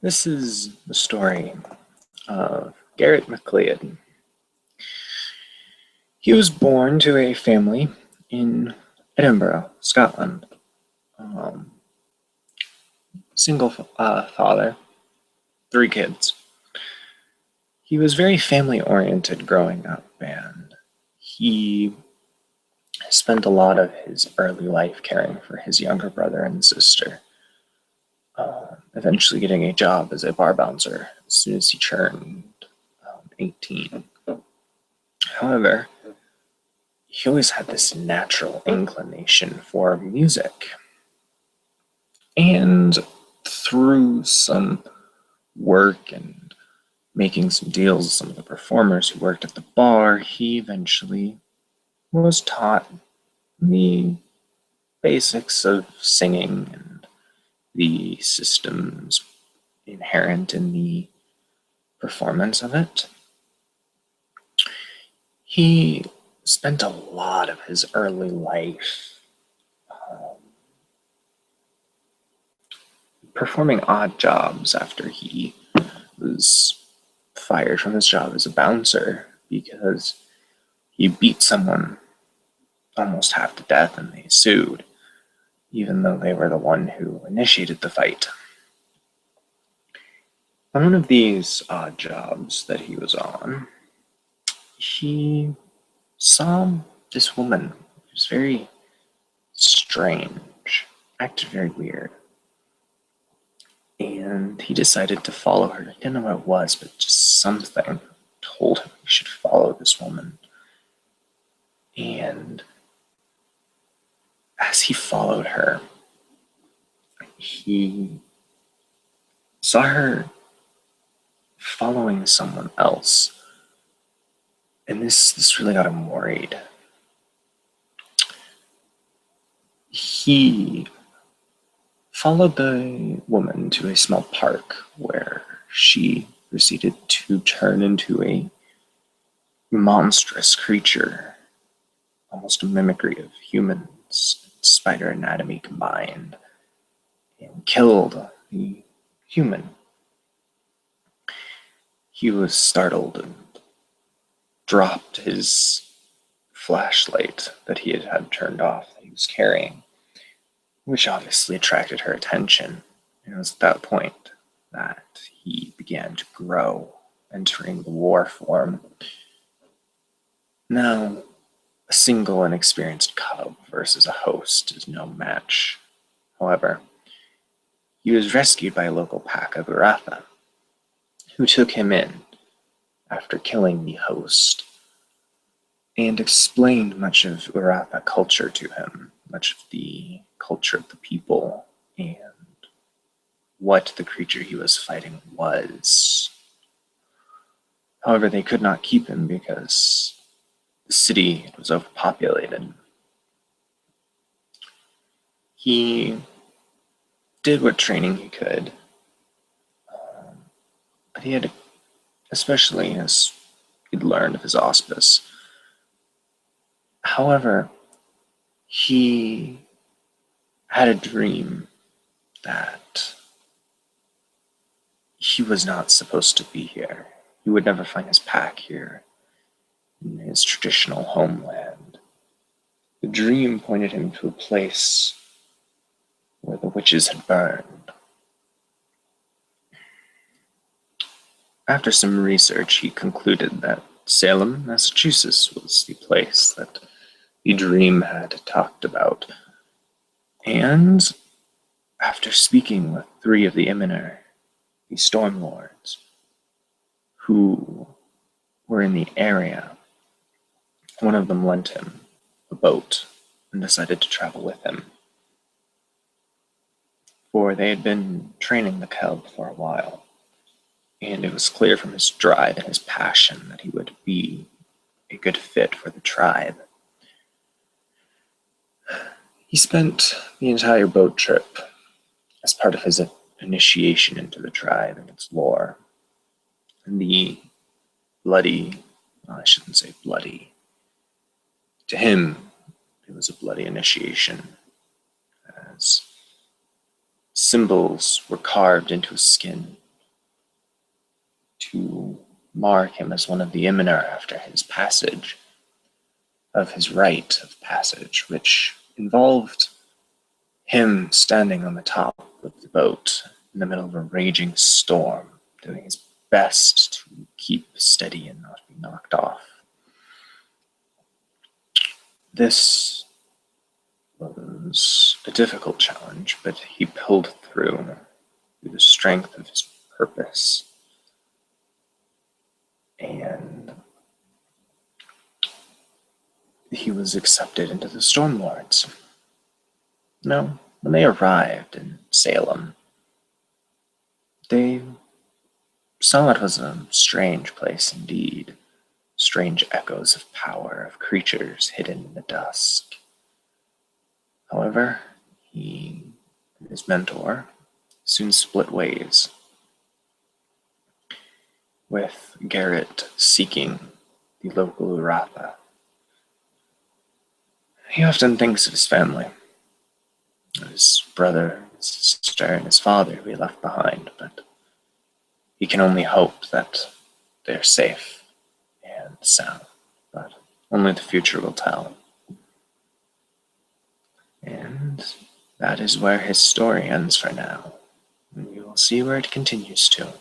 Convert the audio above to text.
This is the story of Garrett MacLeod. He was born to a family in Edinburgh, Scotland. Um, Single father, three kids. He was very family oriented growing up, and he spent a lot of his early life caring for his younger brother and sister, eventually getting a job as a bar bouncer as soon as he turned 18. However, he always had this natural inclination for music. And through some work and making some deals with some of the performers who worked at the bar, he eventually was taught the basics of singing and the systems inherent in the performance of it. He spent a lot of his early life performing odd jobs after he was fired from his job as a bouncer because he beat someone almost half to death and they sued, even though they were the one who initiated the fight. On one of these odd jobs that he was on, he saw this woman who was very strange, acted very weird. And he decided to follow her. He didn't know what it was, but just something told him he should follow this woman. And as he followed her, he saw her following someone else. And this really got him worried. He followed the woman to a small park where she proceeded to turn into a monstrous creature, almost a mimicry of humans, spider anatomy combined, and killed the human. He was startled and dropped his flashlight that he had turned off that he was carrying, which obviously attracted her attention. And it was at that point that he began to grow, entering the war form. Now, a single inexperienced cub versus a host is no match. However, he was rescued by a local pack of Uratha, who took him in after killing the host and explained much of Uratha culture to him, much of the culture of the people, and what the creature he was fighting was. However, they could not keep him because the city was overpopulated. He did what training he could, but he had, especially as he'd learned of his auspice. However, he had a dream that he was not supposed to be here. He would never find his pack here in his traditional homeland. The dream pointed him to a place where the witches had burned. After some research, he concluded that Salem, Massachusetts was the place that the dream had talked about. And after speaking with three of the Iminer, the Storm Lords, who were in the area, one of them lent him a boat and decided to travel with him. For they had been training the cub for a while, and it was clear from his drive and his passion that he would be a good fit for the tribe. He spent the entire boat trip as part of his initiation into the tribe and its lore. And the bloody, well, I shouldn't say bloody, to him it was a bloody initiation, as Symbols were carved into his skin to mark him as one of the Iminer after his passage, of his rite of passage, which involved him standing on the top of the boat in the middle of a raging storm, doing his best to keep steady and not be knocked off. This was a difficult challenge, but he pulled through the strength of his purpose. And he was accepted into the Stormlords. No, when they arrived in Salem, they saw it was a strange place indeed. Strange echoes of power, of creatures hidden in the dusk. However, he and his mentor soon split ways, with Garrett seeking the local Uratha. He often thinks of his family, of his brother, his sister, and his father who he left behind, but he can only hope that they're safe and sound, but only the future will tell. And that is where his story ends for now. And we will see where it continues to.